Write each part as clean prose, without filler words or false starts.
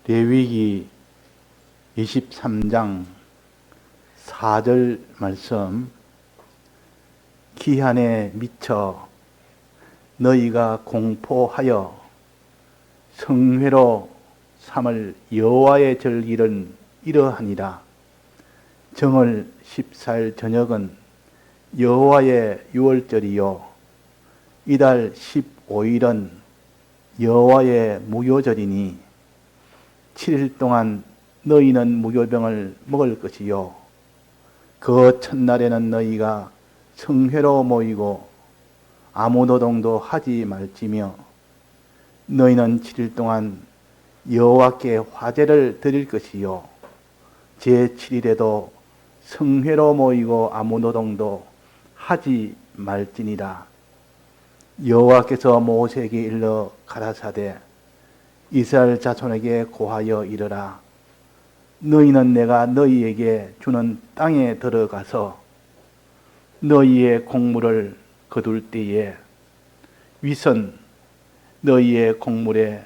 레위기 23장 4절 말씀. 기한에 미쳐 너희가 공포하여 성회로 삼을 여호와의 절기는 이러하니라. 정월 14일 저녁은 여호와의 유월절이요 이달 15일은 여호와의 무교절이니 7일 동안 너희는 무교병을 먹을 것이요 그 첫날에는 너희가 성회로 모이고 아무 노동도 하지 말지며 너희는 7일 동안 여호와께 화제를 드릴 것이요 제7일에도 성회로 모이고 아무 노동도 하지 말지니라. 여호와께서 모세에게 일러 가라사대 이스라엘 자손에게 고하여 이르라. 너희는 내가 너희에게 주는 땅에 들어가서 너희의 곡물을 거둘 때에 위선 너희의 곡물의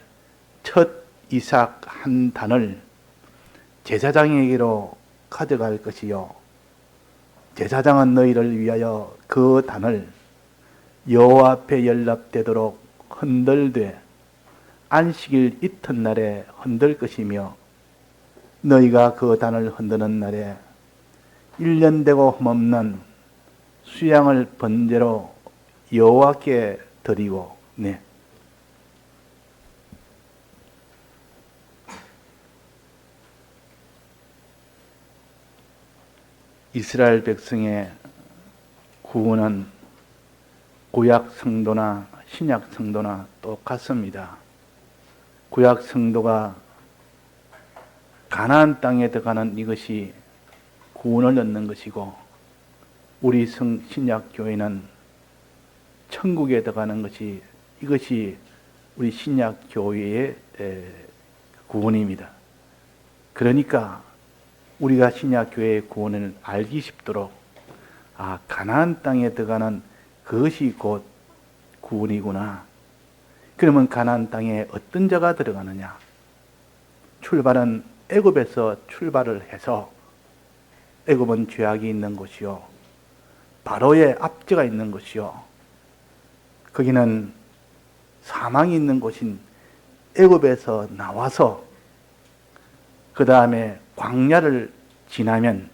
첫 이삭 한 단을 제사장에게로 가져갈 것이요 제사장은 너희를 위하여 그 단을 여호와 앞에 연락되도록 흔들되 안식일 이튿날에 흔들 것이며 너희가 그 단을 흔드는 날에 1년 되고 흠없는 수양을 번제로 여호와께 드리고 이스라엘 백성의 구원은 구약 성도나 신약 성도나 똑같습니다. 구약 성도가 가나안 땅에 들어가는 이것이 구원을 얻는 것이고 우리 신약 교회는 천국에 들어가는 것이 이것이 우리 신약 교회의 구원입니다. 그러니까 우리가 신약 교회의 구원을 알기 쉽도록 가나안 땅에 들어가는 그것이 곧 구원이구나. 그러면 가나안 땅에 어떤 자가 들어가느냐? 출발은 애굽에서 출발을 해서 애굽은 죄악이 있는 곳이요 바로의 압제가 있는 곳이요 거기는 사망이 있는 곳인 애굽에서 나와서 그 다음에 광야를 지나면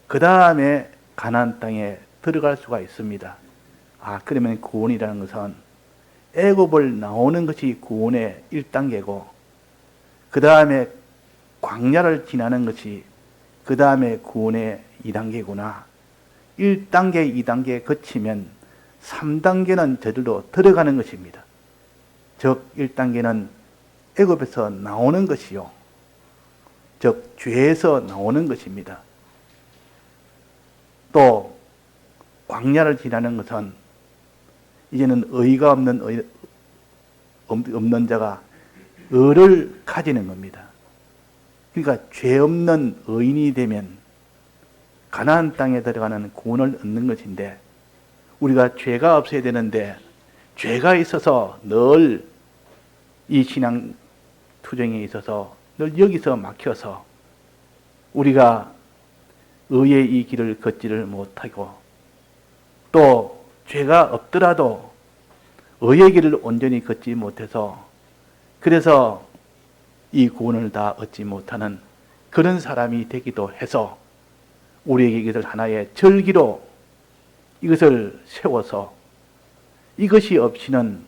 그 다음에 가나안 땅에 들어갈 수가 있습니다. 그러면 구원이라는 것은 애굽을 나오는 것이 구원의 1단계고 그 다음에 광야를 지나는 것이 그 다음에 구원의 2단계구나. 1단계, 2단계 거치면 3단계는 저절로 들어가는 것입니다. 즉 1단계는 애굽에서 나오는 것이요 즉 죄에서 나오는 것입니다. 또 광야를 지나는 것은 이제는 의가 없는 자가 의를 가지는 겁니다. 그러니까 죄 없는 의인이 되면 가나안 땅에 들어가는 구원을 얻는 것인데 우리가 죄가 없어야 되는데 죄가 있어서 늘 이 신앙 투쟁에 있어서 늘 여기서 막혀서 우리가 의의 이 길을 걷지를 못하고 또 죄가 없더라도 의의 길을 온전히 걷지 못해서 그래서 이 구원을 다 얻지 못하는 그런 사람이 되기도 해서 우리에게 이것을 하나의 절기로 이것을 세워서 이것이 없이는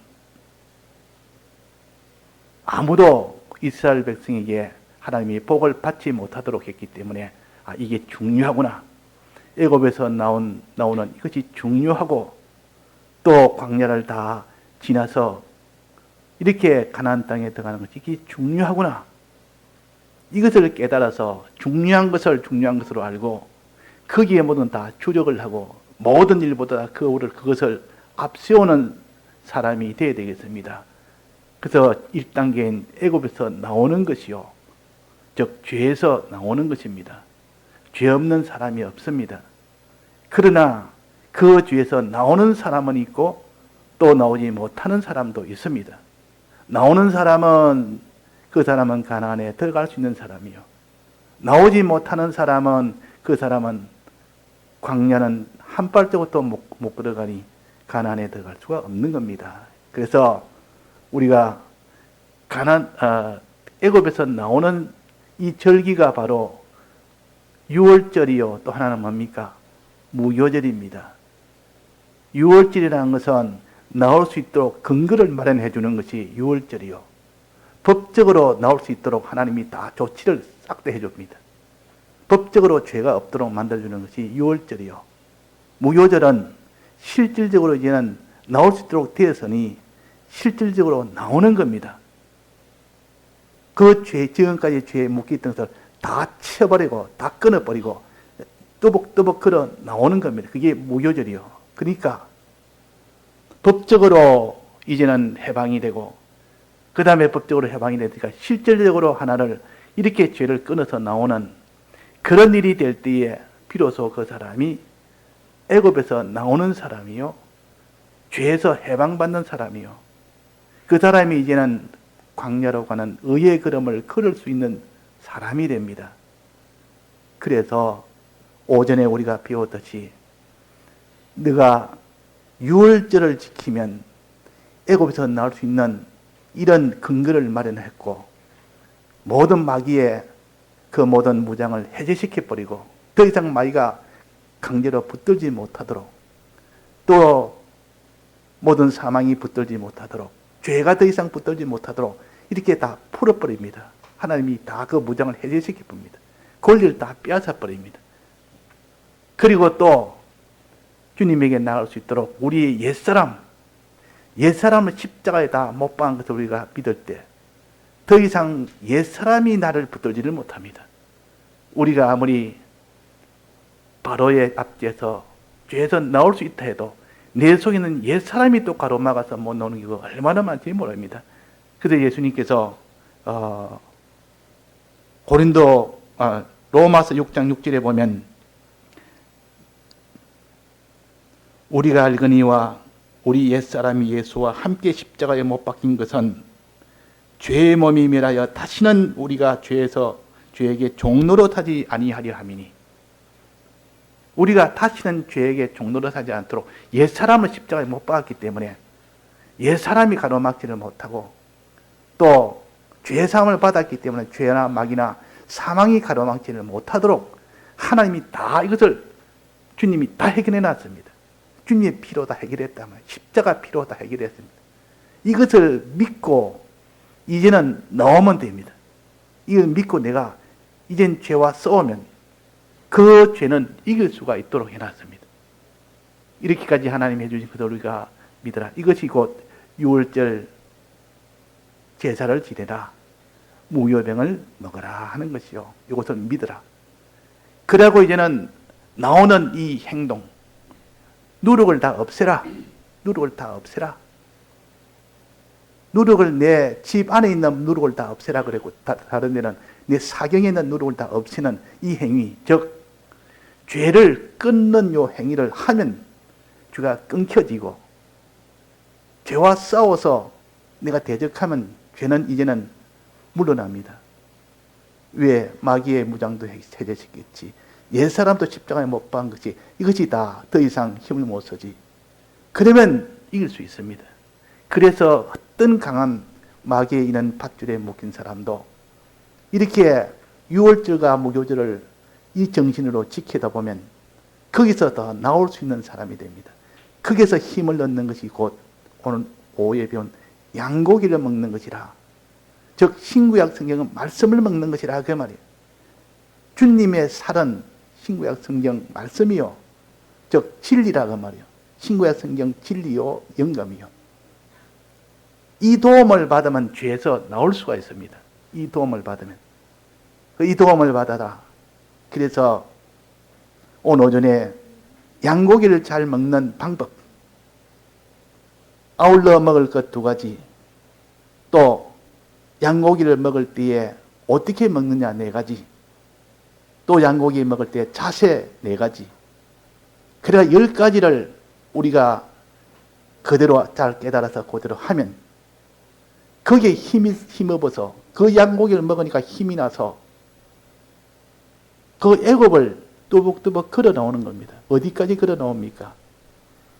아무도 이스라엘 백성에게 하나님이 복을 받지 못하도록 했기 때문에 이게 중요하구나. 애굽에서 나오는 이것이 중요하고 또 광야를 다 지나서 이렇게 가나안 땅에 들어가는 것이 이게 중요하구나. 이것을 깨달아서 중요한 것으로 알고 거기에 모든 다 주력을 하고 모든 일보다 그것을 앞세우는 사람이 되어야 되겠습니다. 그래서 1단계인 애굽에서 나오는 것이요 즉 죄에서 나오는 것입니다. 죄 없는 사람이 없습니다. 그러나 그 죄에서 나오는 사람은 있고 또 나오지 못하는 사람도 있습니다. 나오는 사람은 그 사람은 가나안에 들어갈 수 있는 사람이요. 나오지 못하는 사람은 그 사람은 광야는 한 발자국도 못 걸어가니 가나안에 들어갈 수가 없는 겁니다. 그래서 우리가 애굽에서 나오는 이 절기가 바로 유월절이요. 또 하나는 뭡니까? 무교절입니다. 유월절이라는 것은 나올 수 있도록 근거를 마련해 주는 것이 유월절이요. 법적으로 나올 수 있도록 하나님이 다 조치를 싹 다 해줍니다. 법적으로 죄가 없도록 만들어주는 것이 유월절이요. 무교절은 실질적으로 이제는 나올 수 있도록 되었으니 실질적으로 나오는 겁니다. 그 죄, 지금까지 죄에 묶여있던 것을 다 치워버리고 다 끊어버리고 또벅또벅 걸어 나오는 겁니다. 그게 무교절이요. 그러니까 법적으로 이제는 해방이 되고 그 다음에 법적으로 해방이 되니까 실질적으로 하나를 이렇게 죄를 끊어서 나오는 그런 일이 될 때에 비로소 그 사람이 애굽에서 나오는 사람이요. 죄에서 해방받는 사람이요. 그 사람이 이제는 광야로 가는 의의 걸음을 걸을 수 있는 사람이 됩니다. 그래서 오전에 우리가 배웠듯이 네가 유월절을 지키면 애굽에서 나올 수 있는 이런 근거를 마련했고 모든 마귀의 그 모든 무장을 해제시켜버리고 더 이상 마귀가 강제로 붙들지 못하도록 또 모든 사망이 붙들지 못하도록 죄가 더 이상 붙들지 못하도록 이렇게 다 풀어버립니다. 하나님이 다 그 무장을 해제시켜버립니다. 권리를 다 빼앗아버립니다. 그리고 또 주님에게 나갈 수 있도록 우리의 옛사람을 십자가에 다 못 박은 것을 우리가 믿을 때 더 이상 옛사람이 나를 붙들지를 못합니다. 우리가 아무리 바로의 앞에서 죄에서 나올 수 있다 해도 내 속에 있는 옛사람이 또 가로막아서 못 나오는 경우가 얼마나 많은지 모릅니다. 그래서 예수님께서 로마서 6장 6절에 보면 우리가 알거니와 우리 옛사람이 예수와 함께 십자가에 못 박힌 것은 죄의 몸이 멸하여 다시는 우리가 죄에게 종노릇하지 아니하려 함이니 우리가 다시는 죄에게 종노릇하지 않도록 옛사람을 십자가에 못 박았기 때문에 옛사람이 가로막지를 못하고 또 죄사함을 받았기 때문에 죄나 마귀나 사망이 가로막지를 못하도록 하나님이 다 이것을 주님이 다 해결해 놨습니다. 주님의 피로 다 해결했다면 십자가 피로 다 해결했습니다. 이것을 믿고 이제는 나오면 됩니다. 이걸 믿고 내가 이젠 죄와 싸우면 그 죄는 이길 수가 있도록 해놨습니다. 이렇게까지 하나님이 해주신 것을 우리가 믿으라. 이것이 곧 유월절 제사를 지내라. 무효병을 먹어라 하는 것이요. 이것을 믿으라. 그러고 이제는 나오는 이 행동 누룩을 다 없애라. 누룩을 다 없애라. 누룩을 내 집 안에 있는 누룩을 다 없애라 그랬고 다른 데는 내 사경에 있는 누룩을 다 없애는 이 행위 즉 죄를 끊는 요 행위를 하면 죄가 끊겨지고 죄와 싸워서 내가 대적하면 죄는 이제는 물러납니다. 왜? 마귀의 무장도 해제시켰지. 옛사람도 십자가에 못 박은 것이 이것이 다 더 이상 힘을 못 쓰지. 그러면 이길 수 있습니다. 그래서 어떤 강한 마귀에 있는 밧줄에 묶인 사람도 이렇게 유월절과 무교절을 이 정신으로 지키다 보면 거기서 더 나올 수 있는 사람이 됩니다. 거기서 힘을 얻는 것이 곧 오늘 오후에 배운 양고기를 먹는 것이라. 즉 신구약 성경은 말씀을 먹는 것이라 그 말이에요. 주님의 살은 신구약 성경 말씀이요. 즉 진리라 그 말이에요. 신구약 성경 진리요 영감이요. 이 도움을 받으면 죄에서 나올 수가 있습니다. 이 도움을 받으면. 이 도움을 받아라. 그래서 오늘 오전에 양고기를 잘 먹는 방법, 아울러 먹을 것 2가지, 또 양고기를 먹을 때에 어떻게 먹느냐 4가지, 또 양고기 먹을 때 자세 4가지, 그래야 10가지를 우리가 그대로 잘 깨달아서 그대로 하면 거기에 힘입어서 그 양고기를 먹으니까 힘이 나서 그 애굽을 뚜벅뚜벅 걸어 나오는 겁니다. 어디까지 걸어 나옵니까?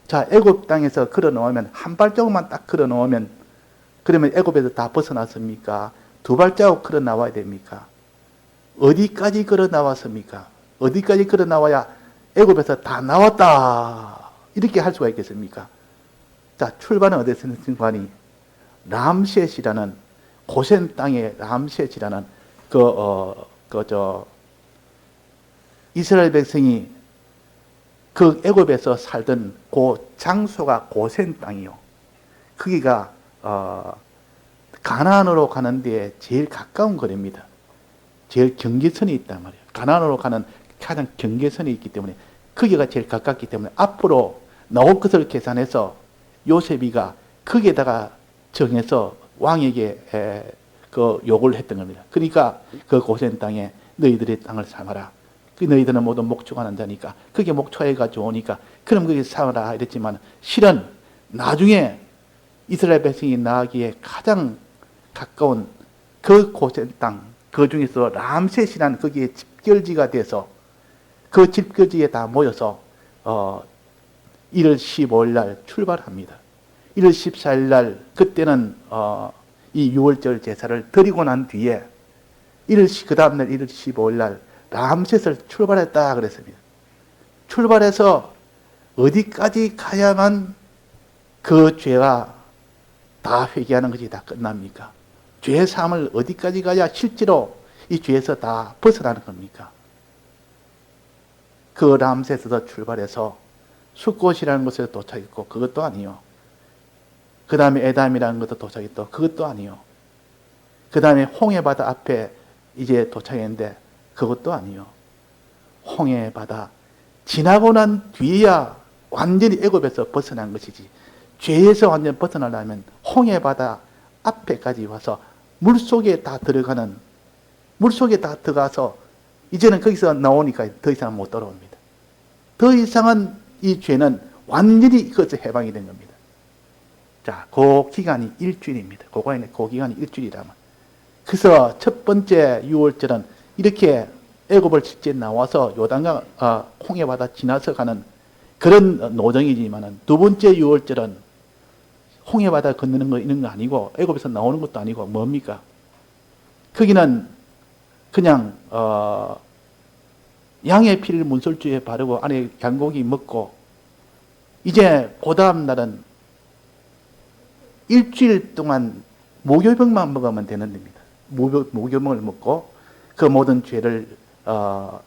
자, 애굽 땅에서 걸어 나오면 한 발자국만 딱 걸어 나오면 그러면 애굽에서 다 벗어났습니까? 두 발자국 걸어 나와야 됩니까? 어디까지 걸어 나왔습니까? 어디까지 걸어 나와야 애굽에서 다 나왔다 이렇게 할 수가 있겠습니까? 자, 출발은 어디서 했는지 람셋이라는 고센 땅의 람셋이라는 이스라엘 백성이 그 애굽에서 살던 그 장소가 고센 땅이요. 거기가 가나안으로 가는 데에 제일 가까운 거리입니다. 제일 경계선이 있단 말이에요. 가나안으로 가는 가장 경계선이 있기 때문에 거기가 제일 가깝기 때문에 앞으로 나올 것을 계산해서 요셉이가 거기에다가 정해서 왕에게 그 요구를 했던 겁니다. 그러니까 그 고센 땅에 너희들의 땅을 삼아라. 그 너희들은 모두 목축하는 자니까 그게 목축하기가 좋으니까 그럼 거기 삼아라 이랬지만 실은 나중에 이스라엘 백성이 나가기에 가장 가까운 그 고센 땅, 그 중에서 람셋이라는 거기에 집결지가 돼서 그 집결지에 다 모여서 1월 15일 날 출발합니다. 1월 14일 날 그때는 이 6월절 제사를 드리고 난 뒤에 그 다음날 1월 15일 날 람셋을 출발했다 그랬습니다. 출발해서 어디까지 가야만 그 죄가 다 회개하는 것이 다 끝납니까? 죄 사함을 어디까지 가야 실제로 이 죄에서 다 벗어나는 겁니까? 그 람셋에서 출발해서 숫곳이라는 곳에 도착했고 그것도 아니요. 그 다음에 에담이라는 것도 도착했고 그것도 아니요. 그 다음에 홍해바다 앞에 이제 도착했는데 그것도 아니요. 홍해바다 지나고 난 뒤에야 완전히 애굽에서 벗어난 것이지 죄에서 완전히 벗어나려면 홍해바다 앞에까지 와서 물속에 다 들어가는 물속에 다 들어가서 이제는 거기서 나오니까 더 이상 못 돌아옵니다. 더 이상은 이 죄는 완전히 그것에서 해방이 된 겁니다. 자, 그 기간이 일주일입니다. 그 기간이 일주일이라면. 그래서 첫 번째 6월절은 이렇게 애굽을 직접 나와서 요단강 홍해바다 지나서 가는 그런 노정이지만은 두 번째 6월절은 홍해바다 건너는 거 있는 거 아니고 애굽에서 나오는 것도 아니고 뭡니까? 거기는 그냥 양의 피를 문설주에 바르고 안에 양고기 먹고 이제 그 다음 날은 일주일 동안 무교병만 먹으면 되는 겁니다. 무교병을 먹고 그 모든 죄를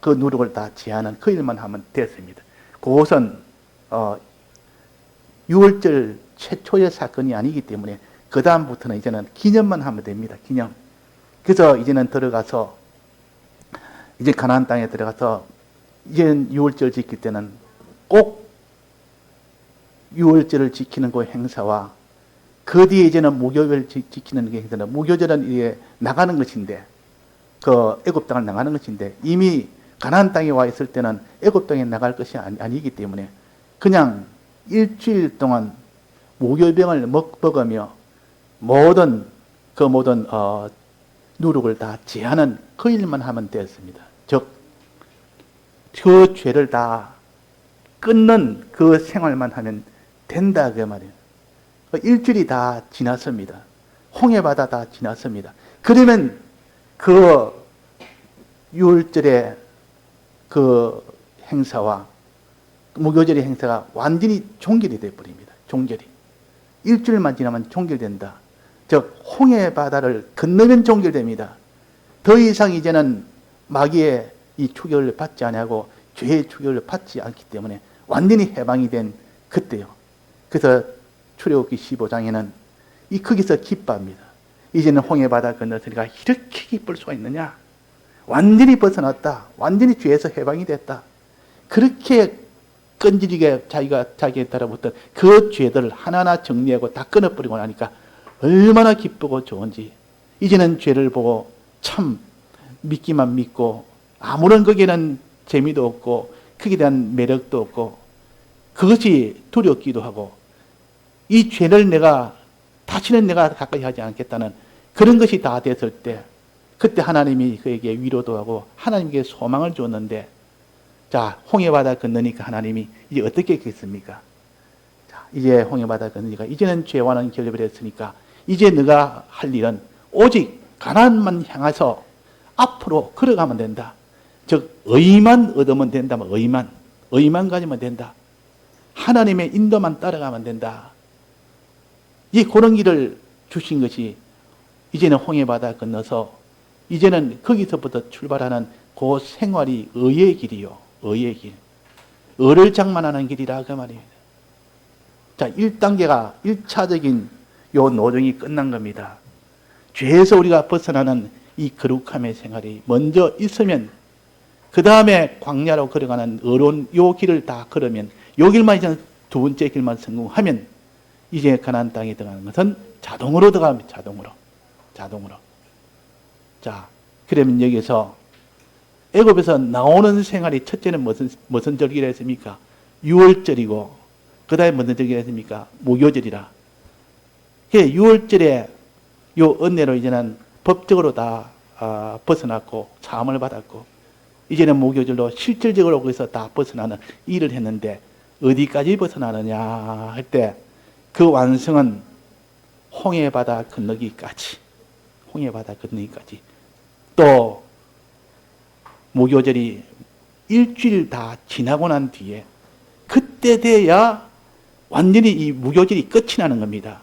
그 누룩을 다 제하는 그 일만 하면 됐습니다. 그것은 6월절 최초의 사건이 아니기 때문에 그 다음부터는 이제는 기념만 하면 됩니다. 기념. 그래서 이제는 들어가서 이제 가나안 땅에 들어가서 이제는 6월절 지킬 때는 꼭 6월절을 지키는 그 행사와 그 뒤에 이제는 무교절 지키는 게 행사는 무교절은 이게 나가는 것인데 그 애굽 땅을 나가는 것인데 이미 가나안 땅에 와 있을 때는 애굽 땅에 나갈 것이 아니기 때문에 그냥 일주일 동안 무교병을 먹으며 모든 누룩을 다 제하는 그 일만 하면 되었습니다. 즉, 그 죄를 다 끊는 그 생활만 하면 된다 그 말이에요. 일주일이 다 지났습니다. 홍해바다 다 지났습니다. 그러면 그 6월절의 그 행사와 무교절의 행사가 완전히 종결이 되어버립니다. 종결이. 일주일만 지나면 종결된다. 즉 홍해바다를 건너면 종결됩니다. 더 이상 이제는 마귀의 이 추격을 받지 아니하고 죄의 추격을 받지 않기 때문에 완전히 해방이 된 그때요. 그래서 출애굽기 15장에는 거기서 기뻐합니다. 이제는 홍해바다 건넜으니까 이렇게 기쁠 수가 있느냐? 완전히 벗어났다. 완전히 죄에서 해방이 됐다. 그렇게 끈질기게 자기에 따라붙던 그 죄들을 하나하나 정리하고 다 끊어버리고 나니까 얼마나 기쁘고 좋은지 이제는 죄를 보고 참 믿기만 믿고 아무런 거기에는 재미도 없고 거기에 대한 매력도 없고 그것이 두렵기도 하고 이 죄를 다시는 내가 가까이 하지 않겠다는 그런 것이 다 됐을 때 그때 하나님이 그에게 위로도 하고 하나님께 소망을 줬는데 자, 홍해바다 건너니까 하나님이 이제 어떻게 했겠습니까? 자, 이제 홍해바다 건너니까 이제는 죄와는 결별을 했으니까 이제 네가 할 일은 오직 가나안만 향해서 앞으로 걸어가면 된다. 즉 의만 얻으면 된다. 의만 가지면 된다. 하나님의 인도만 따라가면 된다. 이 그런 길을 주신 것이 이제는 홍해바다 건너서 이제는 거기서부터 출발하는 그 생활이 의의 길이요. 의의 길. 의를 장만하는 길이라 그 말입니다. 자, 1단계가 1차적인 요 노정이 끝난 겁니다. 죄에서 우리가 벗어나는 이 거룩함의 생활이 먼저 있으면 그 다음에 광야로 걸어가는 의로운 요 길을 다 걸으면 요 길만 이제 두 번째 길만 성공하면 이제 가나안 땅에 들어가는 것은 자동으로 들어갑니다. 자동으로. 자, 그러면 여기서 애굽에서 나오는 생활이 첫째는 무슨 절기라 했습니까? 유월절이고 그 다음에 무슨 절기라 했습니까? 무교절이라. 6월절에 요 은혜로 이제는 법적으로 다 벗어났고 사함을 받았고 이제는 무교절로 실질적으로 거기서 다 벗어나는 일을 했는데 어디까지 벗어나느냐 할 때 그 완성은 홍해바다 건너기까지 또 무교절이 일주일 다 지나고 난 뒤에 그때 돼야 완전히 이 무교절이 끝이 나는 겁니다.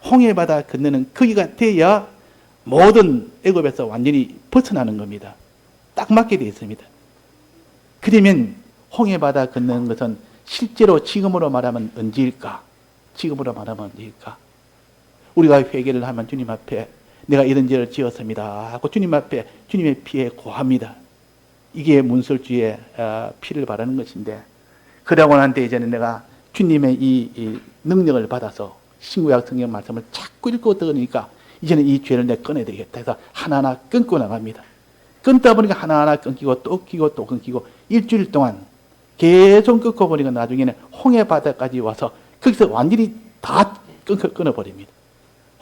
홍해바다 건너는 거기가 돼야 모든 애굽에서 완전히 벗어나는 겁니다. 딱 맞게 되어 있습니다. 그러면 홍해바다 건너는 것은 실제로 지금으로 말하면 언제일까? 우리가 회개를 하면 주님 앞에 내가 이런 죄를 지었습니다 하고 주님 앞에 주님의 피에 고합니다. 이게 문설주의 피를 바라는 것인데 그러고 난 뒤에 이제는 내가 주님의 이 능력을 받아서 신구약 성경 말씀을 자꾸 읽고 들으니까 이제는 이 죄를 내가 끊어야 되겠다 해서 하나하나 끊고 나갑니다. 끊다 보니까 하나하나 끊기고 또 끊기고 일주일 동안 계속 끊고 보니까 나중에는 홍해바다까지 와서 거기서 완전히 다 끊어버립니다.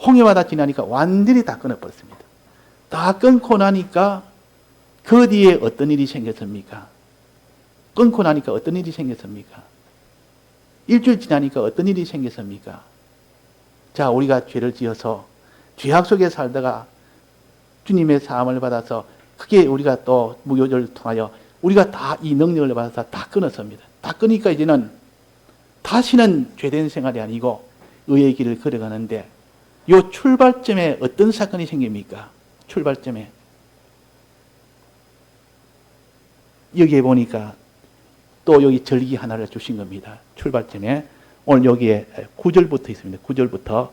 홍해바다 지나니까 완전히 다 끊어버렸습니다. 다 끊고 나니까 그 뒤에 어떤 일이 생겼습니까? 일주일 지나니까 어떤 일이 생겼습니까? 자, 우리가 죄를 지어서 죄악 속에 살다가 주님의 사함을 받아서 그게 우리가 또 무교절을 통하여 우리가 다 이 능력을 받아서 다 끊었습니다. 다 끊으니까 이제는 다시는 죄된 생활이 아니고 의의 길을 걸어가는데 요 출발점에 어떤 사건이 생깁니까? 출발점에 여기에 보니까 또 여기 절기 하나를 주신 겁니다. 출발점에 오늘 여기에 9절부터 있습니다. 9절부터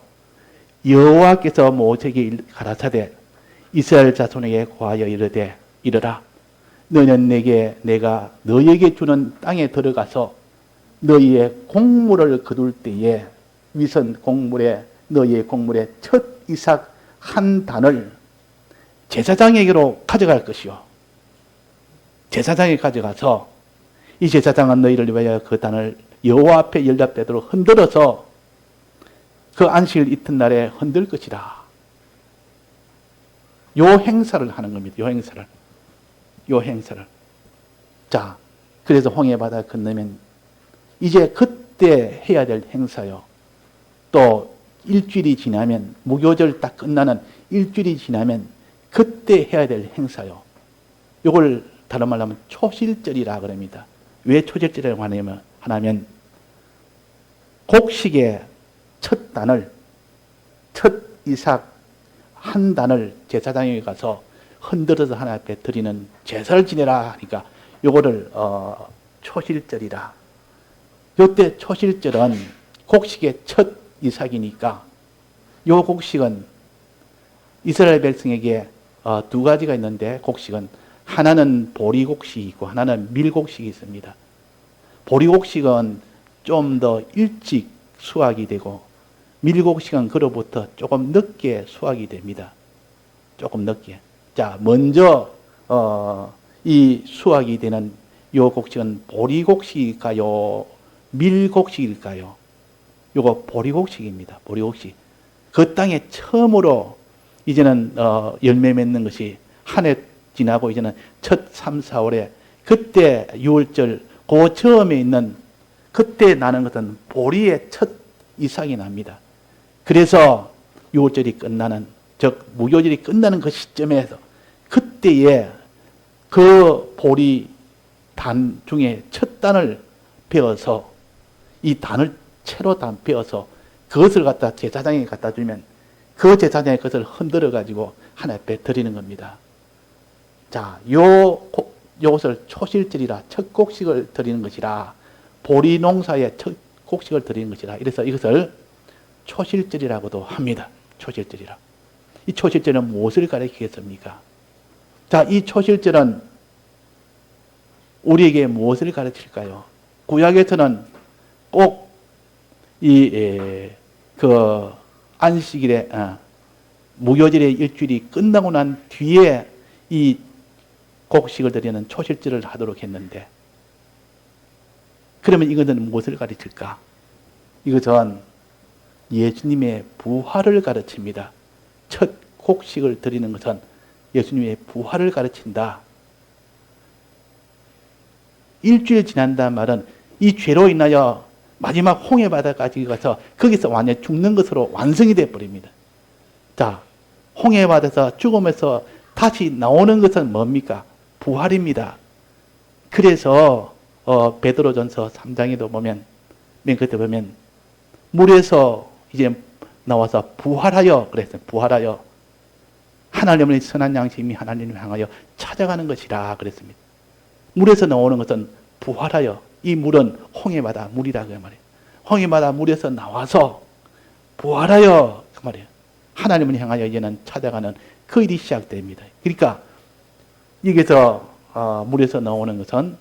여호와께서 모세에게 가라사대 이스라엘 자손에게 고하여 이르되 이르라 너는 내가 너희에게 주는 땅에 들어가서 너희의 곡물을 거둘 때에 위선 곡물에 너희의 곡물의 첫 이삭 한 단을 제사장에게로 가져갈 것이요. 제사장에 가져가서 이 제사장은 너희를 위하여 그 단을 여호와 앞에 열답되도록 흔들어서 그 안식일 이튿날에 흔들 것이다. 요 행사를 하는 겁니다. 요 행사를. 자, 그래서 홍해바다 건너면 이제 그때 해야 될 행사요. 또 일주일이 지나면 무교절 딱 끝나는 일주일이 지나면 그때 해야 될 행사요. 요걸 다른 말로 하면 초실절이라 그럽니다. 왜 초실절이라고 하냐면 곡식의 첫 단을 첫 이삭 한 단을 제사장에 가서 흔들어서 하나님 앞에 드리는 제사를 지내라 하니까 요거를 초실절이라. 요때 초실절은 곡식의 첫 이삭이니까 요 곡식은 이스라엘 백성에게 두 가지가 있는데 곡식은 하나는 보리곡식이 있고 하나는 밀곡식이 있습니다. 보리곡식은 좀 더 일찍 수확이 되고 밀곡식은 그로부터 조금 늦게 수확이 됩니다. 조금 늦게. 자, 먼저 이 수확이 되는 요 곡식은 보리곡식일까요? 밀곡식일까요? 요거 보리곡식입니다. 보리곡식. 그 땅에 처음으로 이제는 열매 맺는 것이 한 해 지나고 이제는 첫 3, 4월에 그때 6월절 그 처음에 있는 그때 나는 것은 보리의 첫 이삭이 납니다. 그래서 6월절이 끝나는 즉 무교절이 끝나는 그 시점에서 그때에 그 보리 단 중에 첫 단을 베어서 이 단을 채로 단 베어서 그것을 갖다 제사장에 갖다 주면 그 제사장이 그것을 흔들어 가지고 하나님께 드리는 겁니다. 자, 요것을 초실절이라 첫 곡식을 드리는 것이라 보리 농사의 첫 곡식을 드리는 것이라 이래서 이것을 초실절이라고도 합니다. 초실절이라. 이 초실절은 무엇을 가리키겠습니까? 자, 이 초실절은 우리에게 무엇을 가르칠까요? 구약에서는 꼭 그 안식일에 무교절의 일주일이 끝나고 난 뒤에 이 곡식을 드리는 초실절을 하도록 했는데, 그러면 이것은 무엇을 가르칠까? 이것은 예수님의 부활을 가르칩니다. 첫 곡식을 드리는 것은 예수님의 부활을 가르친다. 일주일 지난다는 말은 이 죄로 인하여 마지막 홍해바다까지 가서 거기서 완전히 죽는 것으로 완성이 되어버립니다. 자, 홍해바다에서 죽음에서 다시 나오는 것은 뭡니까? 부활입니다. 그래서 베드로전서 3장에도 보면 맨 끝에 보면 물에서 이제 나와서 부활하여 그랬어요. 부활하여 하나님의 선한 양심이 하나님을 향하여 찾아가는 것이라 그랬습니다. 물에서 나오는 것은 부활하여 이 물은 홍해바다 물이라 그 말이에요. 홍해바다 물에서 나와서 부활하여 그 말이에요. 하나님을 향하여 이제는 찾아가는 그 일이 시작됩니다. 그러니까 여기서 물에서 나오는 것은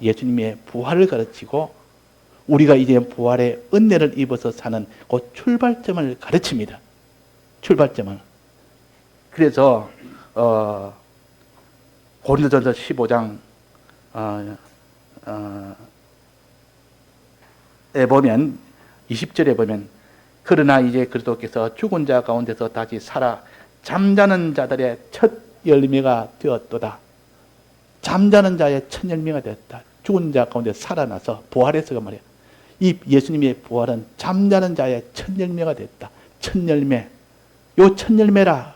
예수님의 부활을 가르치고 우리가 이제 부활의 은혜를 입어서 사는 그 출발점을 가르칩니다. 출발점을. 그래서 고린도전서 15장 에 보면 20절에 보면 그러나 이제 그리스도께서 죽은 자 가운데서 다시 살아 잠자는 자들의 첫 열매가 되었도다. 잠자는 자의 첫 열매가 되었다. 죽은 자 가운데 살아나서 부활해서가 말이야. 이 예수님의 부활은 잠자는 자의 첫 열매가 됐다. 첫 열매. 요 첫 열매라.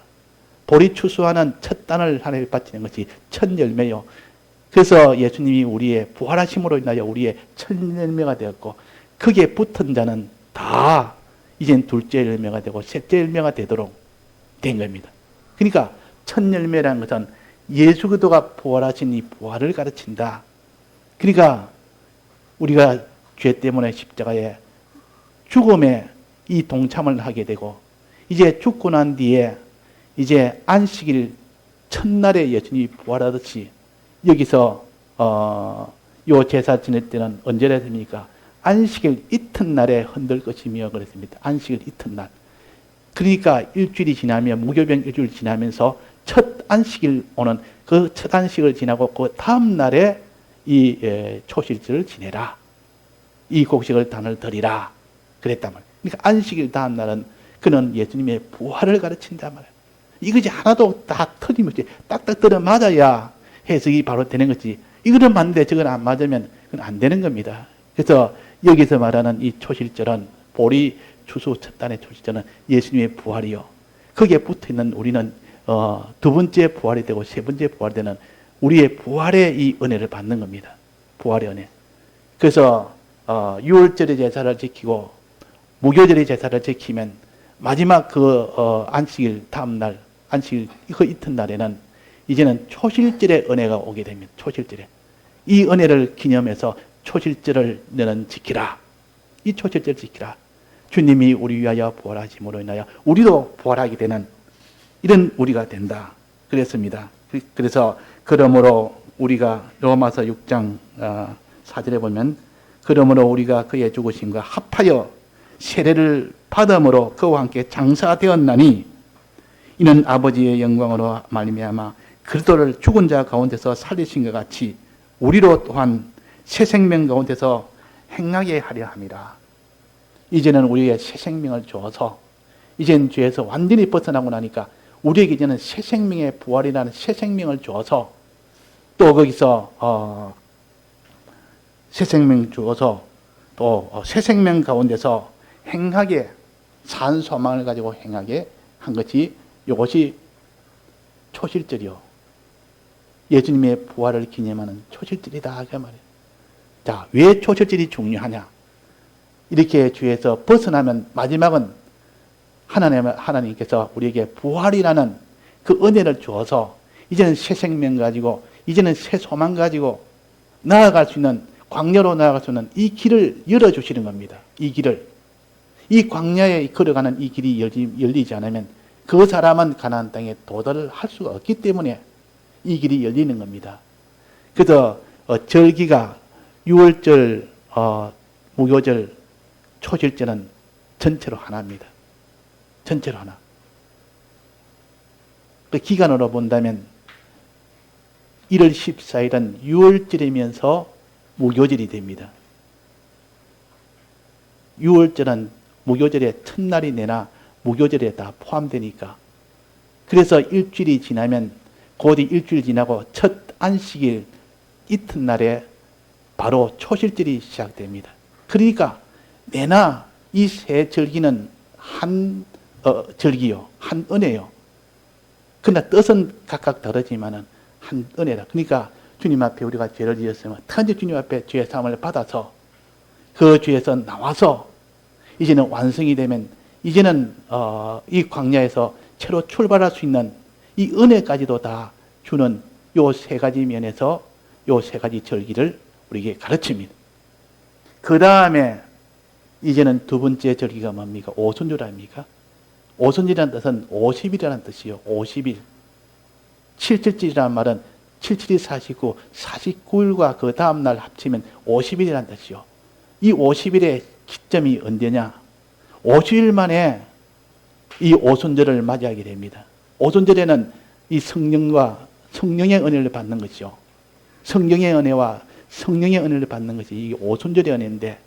보리 추수하는 첫 단을 하나님께 바치는 것이 첫 열매요. 그래서 예수님이 우리의 부활하심으로 인하여 우리의 첫 열매가 되었고 거기에 붙은 자는 다 이젠 둘째 열매가 되고 셋째 열매가 되도록 된 겁니다. 그러니까 첫 열매라는 것은 예수 그리스도가 부활하신 이 부활을 가르친다. 그러니까 우리가 죄 때문에 십자가에 죽음에 이 동참을 하게 되고 이제 죽고 난 뒤에 이제 안식일 첫날에 예수님이 부활하듯이 여기서 요 제사 지낼 때는 언제라 됩니까? 안식일 이튿날에 흔들 것이며 그랬습니다. 안식일 이튿날. 그러니까 일주일이 지나면 무교병 일주일 지나면서 첫 안식일 오는 그 첫 안식을 지나고 그 다음 날에 이 초실절을 지내라. 이 곡식을 단을 드리라. 그랬단 말이에요. 그러니까 안식일 다음 날은 그는 예수님의 부활을 가르친단 말이에요. 이것이 하나도 다 틀림없이 딱딱 들어 맞아야 해석이 바로 되는 거지. 이거는 맞는데 저건 안 맞으면 그건 안 되는 겁니다. 그래서 여기서 말하는 이 초실절은 보리 추수 첫 단의 초실절은 예수님의 부활이요. 거기에 붙어있는 우리는 두 번째 부활이 되고 세 번째 부활이 되는 우리의 부활의 이 은혜를 받는 겁니다. 부활의 은혜. 그래서 6월절의 제사를 지키고 무교절의 제사를 지키면 마지막 그 안식일 다음 날 안식일 그 이튿날에는 이제는 초실절의 은혜가 오게 됩니다. 초실절에. 이 은혜를 기념해서 초실절을 너는 지키라. 이 초실절을 지키라. 주님이 우리 위하여 부활하심으로 인하여 우리도 부활하게 되는 이런 우리가 된다. 그랬습니다. 그래서 그러므로 우리가 로마서 6장 4절에 보면 그러므로 우리가 그의 죽으심과 합하여 세례를 받음으로 그와 함께 장사되었나니 이는 아버지의 영광으로 말미암아 그리스도를 죽은 자 가운데서 살리신 것 같이 우리로 또한 새 생명 가운데서 행하게 하려 함이라. 이제는 우리의 새 생명을 주어서 이젠 죄에서 완전히 벗어나고 나니까 우리에게 이제는 새 생명의 부활이라는 새 생명을 줘서 또 거기서 새 생명 주어서 또 새 생명 가운데서 행하게 산 소망을 가지고 행하게 한 것이 이것이 초실절이요. 예수님의 부활을 기념하는 초실절이다 그 말이에요. 자, 왜 초실절이 중요하냐? 이렇게 주에서 벗어나면 마지막은 하나님께서 우리에게 부활이라는 그 은혜를 주어서 이제는 새 생명 가지고 이제는 새 소망 가지고 나아갈 수 있는 광야로 나아갈 수 있는 이 길을 열어주시는 겁니다. 이 길을. 이 광야에 걸어가는 이 길이 열리지 않으면 그 사람은 가나안 땅에 도달을 할 수가 없기 때문에 이 길이 열리는 겁니다. 그래서 절기가 6월절, 무교절, 초실절은 전체로 하나입니다. 전체로 하나. 그 기간으로 본다면 1월 14일은 6월절이면서 무교절이 됩니다. 6월절은 무교절의 첫날이 내나 무교절에 다 포함되니까. 그래서 일주일이 지나면 곧 일주일 지나고 첫 안식일 이튿날에 바로 초실절이 시작됩니다. 그러니까 내나 이 세 절기는 한 절기요, 한 은혜요. 그러나 뜻은 각각 다르지만은 한 은혜다. 그러니까 주님 앞에 우리가 죄를 지었으면 단지 주님 앞에 죄의 사함을 받아서 그 죄에서 나와서 이제는 완성이 되면 이제는 이 광야에서 새로 출발할 수 있는 이 은혜까지도 다 주는 요 세 가지 면에서 요 세 가지 절기를 우리에게 가르칩니다. 그 다음에 이제는 두 번째 절기가 뭡니까? 오순절 아닙니까? 오순절이라는 뜻은 50일이라는 뜻이요. 50일. 777이라는 말은 77이 49, 49일과 그 다음날 합치면 50일이라는 뜻이요. 이 50일의 기점이 언제냐? 50일 만에 이 오순절을 맞이하게 됩니다. 오순절에는 이 성령과 성령의 은혜를 받는 것이요. 성령의 은혜와 성령의 은혜를 받는 것이 이 오순절의 은혜인데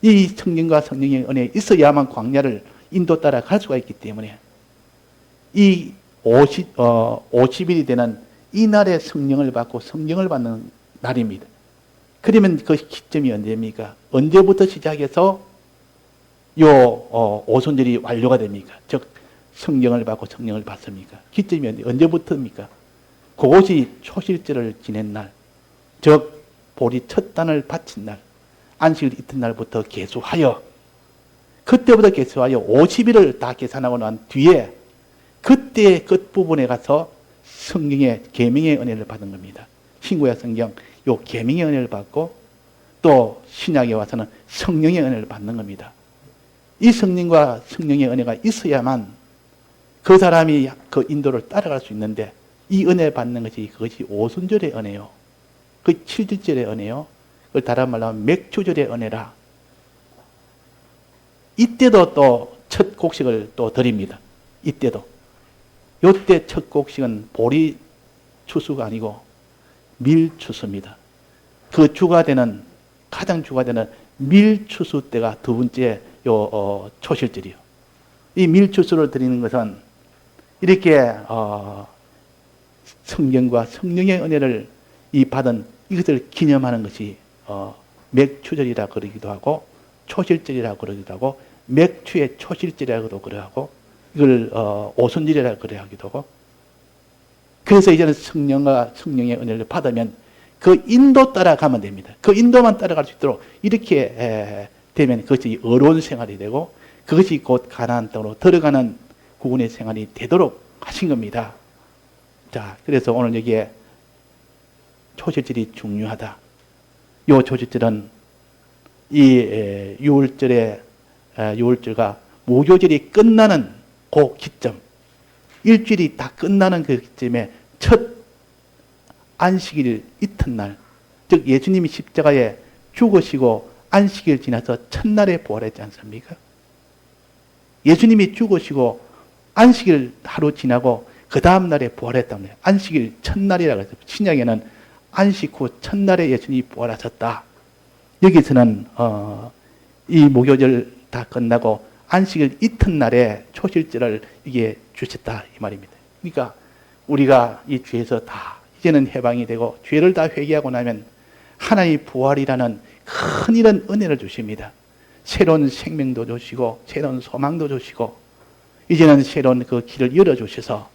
이 성령과 성령의 은혜에 있어야만 광야를 인도 따라 갈 수가 있기 때문에 이 50일이 되는 이 날에 성령을 받고 성령을 받는 날입니다. 그러면 그 기점이 언제입니까? 언제부터 시작해서 오순절이 완료가 됩니까? 즉 성령을 받고 성령을 받습니까? 기점이 언제부터입니까? 그것이 초실절을 지낸 날, 즉 보리 첫 단을 바친 날, 안식일 이튿날부터 계수하여 그때부터 계수하여 50일을 다 계산하고 난 뒤에 그때의 끝부분에 가서 성령의 계명의 은혜를 받은 겁니다. 신구약 성경 요 계명의 은혜를 받고 또 신약에 와서는 성령의 은혜를 받는 겁니다. 이 성령과 성령의 은혜가 있어야만 그 사람이 그 인도를 따라갈 수 있는데 이 은혜 받는 것이 그것이 오순절의 은혜요. 그 7일절의 은혜요. 그걸 다른 말로 하면 맥주절의 은혜라. 이때도 또 첫 곡식을 또 드립니다. 이때도. 요때 첫 곡식은 보리 추수가 아니고 밀추수입니다. 그 주가 되는, 가장 주가 되는 밀추수 때가 두 번째 초실절이요. 이 밀추수를 드리는 것은 이렇게 성경과 성령의 은혜를 받은 이것을 기념하는 것이 맥추절이라 그러기도 하고 초실절이라 그러기도 하고 맥추의 초실절이라고도 그러고 이걸 오순절이라 그래하기도 하고 그래서 이제는 성령과 성령의 은혜를 받으면 그 인도 따라가면 됩니다. 그 인도만 따라갈 수 있도록 이렇게 되면 그것이 어려운 생활이 되고 그것이 곧 가나안 땅으로 들어가는 구원의 생활이 되도록 하신 겁니다. 자, 그래서 오늘 여기에 초실절이 중요하다. 이 초실절은 이 6월절과 무교절이 끝나는 그 기점, 일주일이 다 끝나는 그 기점에 첫 안식일 이튿날, 즉 예수님이 십자가에 죽으시고 안식일 지나서 첫날에 부활했지 않습니까? 예수님이 죽으시고 안식일 하루 지나고 그 다음 날에 부활했다면 안식일 첫날이라고 해서 신약에는 안식 후 첫날에 예수님이 부활하셨다. 여기서는 이 무교절 다 끝나고 안식일 이튿날에 초실절을 이게 주셨다 이 말입니다. 그러니까 우리가 이 죄에서 다 이제는 해방이 되고 죄를 다 회개하고 나면 하나님의 부활이라는 큰 이런 은혜를 주십니다. 새로운 생명도 주시고 새로운 소망도 주시고 이제는 새로운 그 길을 열어주셔서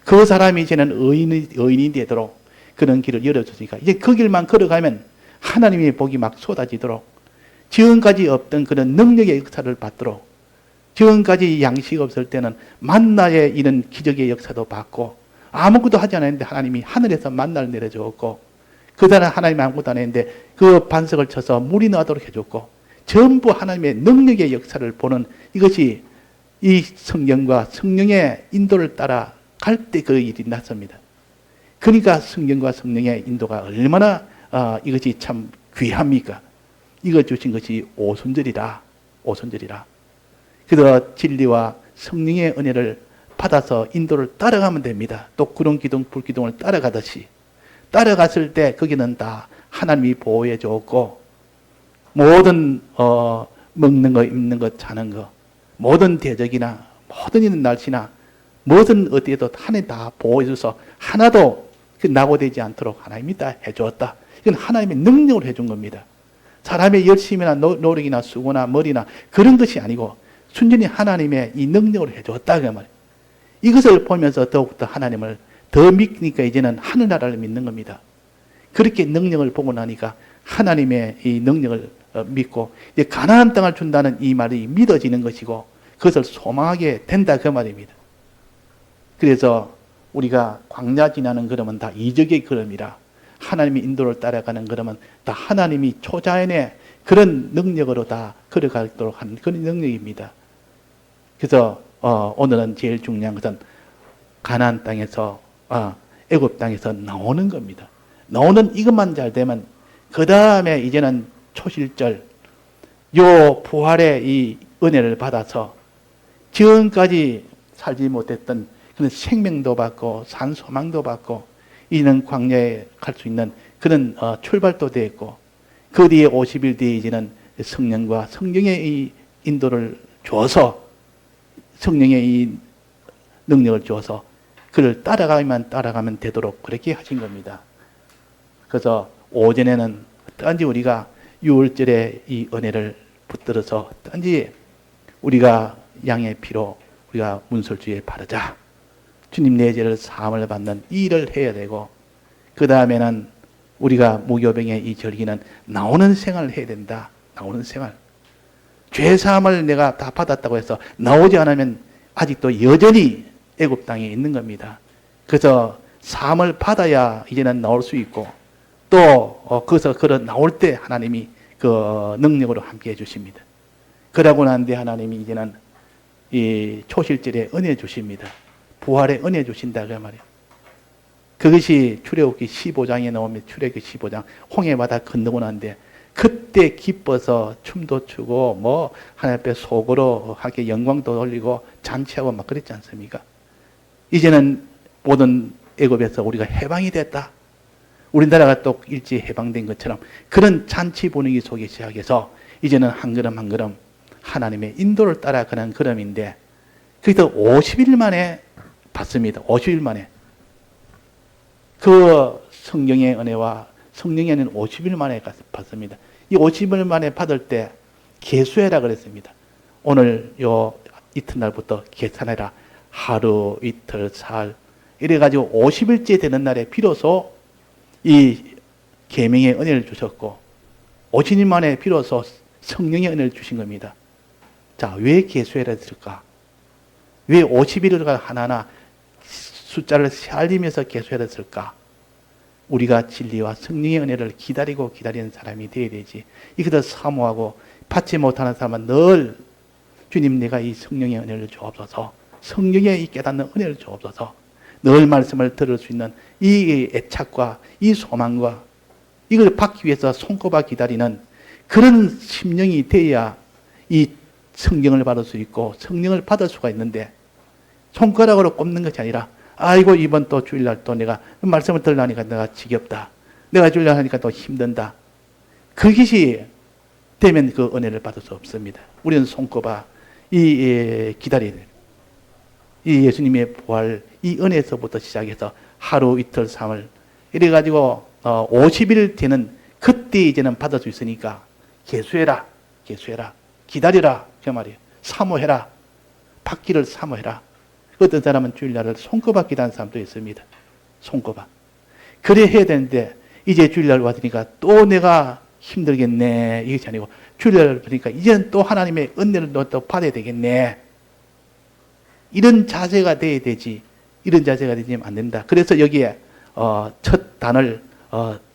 그 사람이 이제는 의인이 되도록 그런 길을 열어주시니까 이제 그 길만 걸어가면 하나님의 복이 막 쏟아지도록 지금까지 없던 그런 능력의 역사를 받도록 지금까지 양식 없을 때는 만나의 이런 기적의 역사도 받고 아무것도 하지 않았는데 하나님이 하늘에서 만나를 내려주었고 그 다음에 하나님이 아무것도 안 했는데 그 반석을 쳐서 물이 나도록 해줬고 전부 하나님의 능력의 역사를 보는 이것이 이 성경과 성령의 인도를 따라 갈 때 그 일이 났습니다. 그러니까 성경과 성령의 인도가 얼마나 이것이 참 귀합니까? 이거 주신 것이 오순절이라. 그래서 진리와 성령의 은혜를 받아서 인도를 따라가면 됩니다. 또 구름 기둥, 불 기둥을 따라가듯이 따라갔을 때 거기는 다 하나님이 보호해 줬고 모든 먹는 거, 입는 거, 자는 거, 모든 대적이나 모든 이런 날씨나 모든 어디에도 하나님 다 보호해 줘서 하나도 낙오되지 않도록 하나님이 다 해주었다. 이건 하나님의 능력을 해준 겁니다. 사람의 열심이나 노력이나 수고나 머리나 그런 것이 아니고 순전히 하나님의 이 능력을 해주었다. 그 말이에요. 이것을 보면서 더욱더 하나님을 더 믿으니까 이제는 하늘나라를 믿는 겁니다. 그렇게 능력을 보고 나니까 하나님의 이 능력을 믿고 이제 가나안 땅을 준다는 이 말이 믿어지는 것이고 그것을 소망하게 된다 그 말입니다. 그래서 우리가 광야 지나는 걸음은 다 이적의 걸음이라 하나님의 인도를 따라가는 걸음은 다 하나님이 초자연의 그런 능력으로 다 걸어가도록 하는 그런 능력입니다. 그래서 오늘은 제일 중요한 것은 가나안 땅에서 애굽 땅에서 나오는 겁니다. 나오는 이것만 잘 되면 그 다음에 이제는 초실절 요 부활의 이 은혜를 받아서 지금까지 살지 못했던 그런 생명도 받고 산소망도 받고 이는 광야에 갈 수 있는 그런 출발도 되었고 그 뒤에 50일 뒤에 이제는 성령과 성령의 이 인도를 주어서 성령의 이 능력을 주어서 그를 따라가면 되도록 그렇게 하신 겁니다. 그래서 오전에는 어떤지 우리가 6월절에 이 은혜를 붙들어서 어떤지 우리가 양의 피로 우리가 문설주에 바르자 주님 내 죄를 사함을 받는 이 일을 해야 되고 그 다음에는 우리가 무교병의 이 절기는 나오는 생활을 해야 된다. 나오는 생활. 죄 사함을 내가 다 받았다고 해서 나오지 않으면 아직도 여전히 애굽 땅에 있는 겁니다. 그래서 사함을 받아야 이제는 나올 수 있고 또 거기서 걸어 나올 때 하나님이 그 능력으로 함께 해주십니다. 그러고 난 뒤에 하나님이 이제는 이 초실절에 은혜 주십니다. 부활의 은혜 주신다 그 말이에요. 그것이 출애굽기 15장에 나오면 출애굽기 15장 홍해바다 건너고 난데 그때 기뻐서 춤도 추고 뭐 하나님 앞에 속으로 하게 영광도 돌리고 잔치하고 막 그랬지 않습니까? 이제는 모든 애굽에서 우리가 해방이 됐다. 우리나라가 또 일제 해방된 것처럼 그런 잔치 분위기 속에 시작해서 이제는 한 걸음 한 걸음 하나님의 인도를 따라가는 걸음인데 그래서 50일 만에 받습니다. 50일 만에. 그 성경의 은혜와 성령의 은혜는 50일 만에 받습니다. 이 50일 만에 받을 때 계수해라 그랬습니다. 오늘 요 이튿날부터 계산해라. 하루, 이틀, 사흘 이래가지고 50일째 되는 날에 비로소 이 계명의 은혜를 주셨고 50일 만에 비로소 성령의 은혜를 주신 겁니다. 자, 왜 계수해라 했을까? 왜 50일을 하나하나 숫자를 살리면서 계수해야 했을까? 우리가 진리와 성령의 은혜를 기다리는 사람이 되어야 되지. 이것을 사모하고 받지 못하는 사람은 늘 주님 내가 이 성령의 은혜를 주옵소서. 성령의 이 깨닫는 은혜를 주옵소서. 늘 말씀을 들을 수 있는 이 애착과 이 소망과 이걸 받기 위해서 손꼽아 기다리는 그런 심령이 되어야 이 성경을 받을 수 있고 성령을 받을 수가 있는데 손가락으로 꼽는 것이 아니라 아이고 이번 또 주일날 또 내가 말씀을 들으려니까 내가 지겹다. 내가 주일날 하니까 또 힘든다. 그것이 되면 그 은혜를 받을 수 없습니다. 우리는 손꼽아 기다려야 돼요. 이 예수님의 부활, 이 은혜에서부터 시작해서 하루, 이틀, 3일 이래가지고 50일 되는 그때 이제는 받을 수 있으니까 계수해라, 계수해라, 기다려라 그 말이에요. 사모해라, 받기를 사모해라. 어떤 사람은 주일날을 손꼽아 기도하는 사람도 있습니다. 손꼽아. 그래 해야 되는데 이제 주일날 왔으니까 또 내가 힘들겠네 이것이 아니고 주일날 보니까 이제는 또 하나님의 은혜를 또 받아야 되겠네. 이런 자세가 돼야 되지. 이런 자세가 되면 안 된다. 그래서 여기에 첫 단을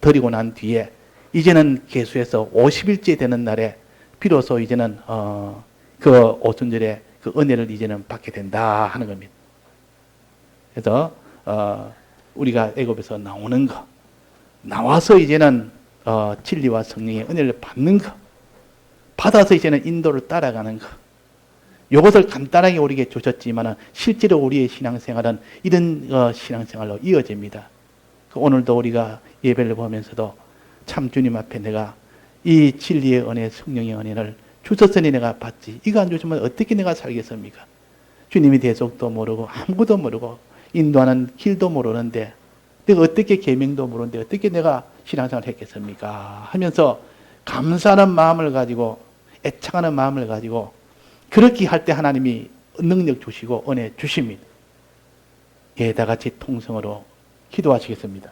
드리고 난 뒤에 이제는 계수해서 50일째 되는 날에 비로소 이제는 그 오순절에 그 은혜를 이제는 받게 된다 하는 겁니다. 그래서 우리가 애굽에서 나오는 거, 나와서 이제는 진리와 성령의 은혜를 받는 거, 받아서 이제는 인도를 따라가는 거. 이것을 간단하게 우리에게 주셨지만 실제로 우리의 신앙생활은 이런 신앙생활로 이어집니다. 오늘도 우리가 예배를 보면서도 참 주님 앞에 내가 이 진리의 은혜, 성령의 은혜를 주셨으니 내가 받지. 이거 안 주시면 어떻게 내가 살겠습니까? 주님이 대속도 모르고 아무것도 모르고 인도하는 길도 모르는데 내가 어떻게 계명도 모르는데 어떻게 내가 신앙생활을 했겠습니까? 하면서 감사하는 마음을 가지고 애착하는 마음을 가지고 그렇게 할 때 하나님이 능력 주시고 은혜 주십니다. 예, 다 같이 통성으로 기도하시겠습니다.